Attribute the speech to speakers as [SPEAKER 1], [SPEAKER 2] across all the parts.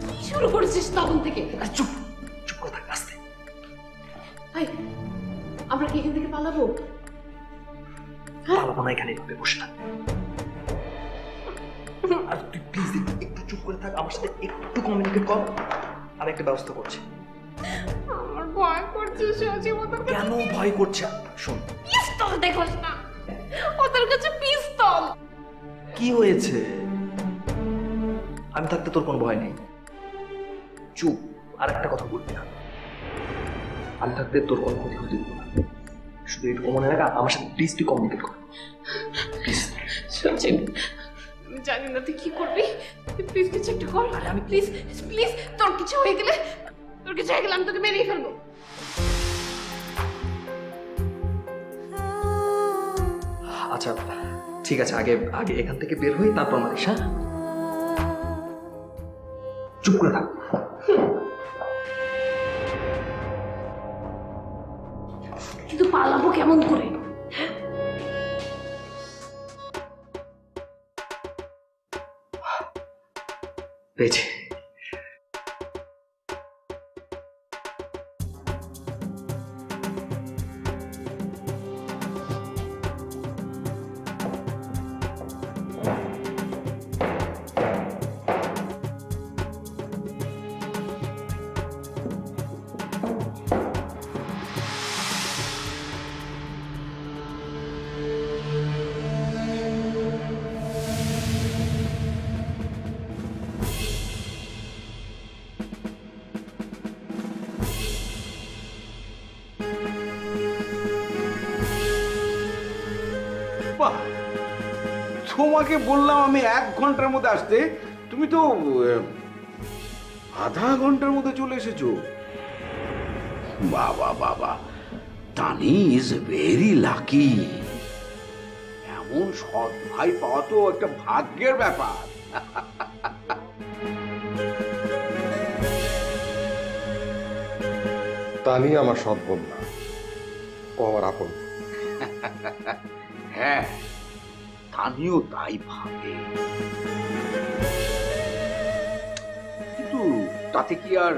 [SPEAKER 1] কি শুরু করেছিস তখন থেকে?
[SPEAKER 2] চুপ চুপ করে থাক, আস্তে।
[SPEAKER 1] ভাই, আমরা কি এখান থেকে পালাবো?
[SPEAKER 2] পালাবো না, এখানে এভাবে বসে থাক। আর তুই প্লিজ একটু চুপ করে থাক, আমার সাথে একটু কমিউনিকেট কর, আমি একটা ব্যবস্থা করছি।
[SPEAKER 1] আমার ভয় করছে সজীব।
[SPEAKER 2] কেন ভয় করছে? শোন,
[SPEAKER 1] পিস্তল দেখোস না, ওদের কাছে পিস্তল।
[SPEAKER 2] কি হয়েছে? আমি থাকতে তোর কোনো ভয় নেই। চুপ, আর একটা কথা বলবি না। আমি থাকতে তোর কোনো ক্ষতি হতে দিব না। শুধু একটু মনে রাখ, আমার সাথে প্লিজ তুই কমিউনিকেট কর প্লিজ।
[SPEAKER 1] সজীব, আমি জানি না তুই কি করবি, তুই প্লিজ কিছু একটা কর। আমি প্লিজ প্লিজ, তোর কিছু হয়ে গেলে আমি তোকে মেরেই ফেলবো।
[SPEAKER 2] আচ্ছা ঠিক আছে, আগে আগে এখান থেকে বের হই, তারপর মারিস। হ্যাঁ, চুপ করে থাক।
[SPEAKER 1] কিন্তু পালাবো কেমন করে?
[SPEAKER 2] পেয়েছি।
[SPEAKER 3] তোমাকে বললাম আমি 1 ঘন্টার মধ্যে আসতে, তুমি তো আধা ঘন্টার মধ্যে চলে এসেছো। বাবা বাবা, তানি ইজ ভেরি লাকি। এমন সৎ ভাই পাওয়া তো একটা ভাগ্যের ব্যাপার।
[SPEAKER 4] তানি আমার সৎ বোন না, ও আমার আপন।
[SPEAKER 3] হ্যাঁ, তানিও তাই ভাবে, কিন্তু তাতে কি আর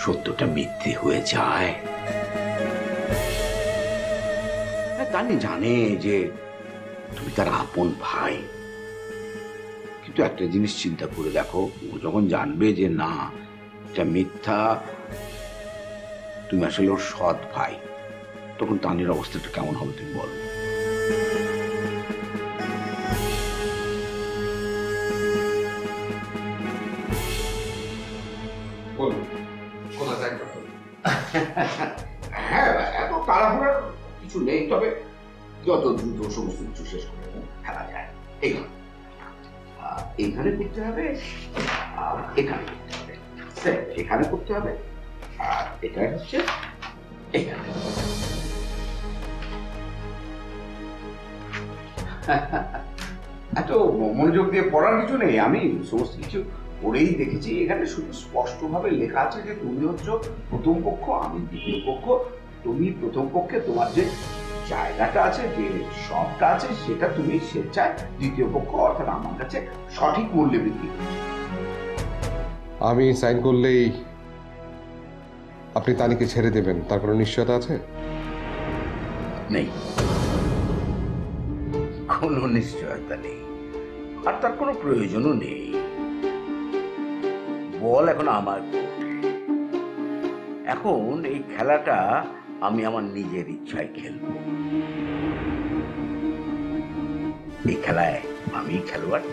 [SPEAKER 3] সত্যটা মিথ্যে হয়ে যায়? তানি জানে যে তুমি তার আপন ভাই, কিন্তু একটা জিনিস চিন্তা করে দেখো, ও যখন জানবে যে না এটা মিথ্যা, তুমি আসলে ওর সৎ ভাই, তখন তানির অবস্থাটা কেমন হবে তুমি বলো? হ্যাঁ, এত তাড়াহুড়ার কিছু নেই, তবে যত দ্রুত সমস্ত কিছু শেষ করে খেলা যায়। এখানে করতে হবে, এখানে করতে হবে, এখানে করতে হবে, আর এটা হচ্ছে এখানে। এত মনোযোগ দিয়ে পড়ার কিছু নেই, আমি সমস্ত কিছু পড়েই দেখেছি। এখানে শুধু স্পষ্টভাবে লেখা আছে যে তুমি হচ্ছে প্রথম পক্ষ, আমি দ্বিতীয় পক্ষ। তুমি প্রথম পক্ষে তোমার যে জায়গাটা আছে, যে সবটা আছে, সেটা তুমি স্বেচ্ছায় দ্বিতীয় পক্ষ অর্থাৎ আমার কাছে সঠিক মূল্যে বিক্রি করছো।
[SPEAKER 4] আমি সাইন করলেই আপনি তানিকে ছেড়ে দেবেন, তার কোনো নিশ্চয়তা আছে?
[SPEAKER 3] নেই, কোনো নিশ্চয়তা নেই, আর তার কোনো প্রয়োজনও নেই। বল এখন আমার, এখন এই খেলাটা আমি আমার নিজের ইচ্ছায় খেলব। এই খেলায় আমি খেলোয়াড়,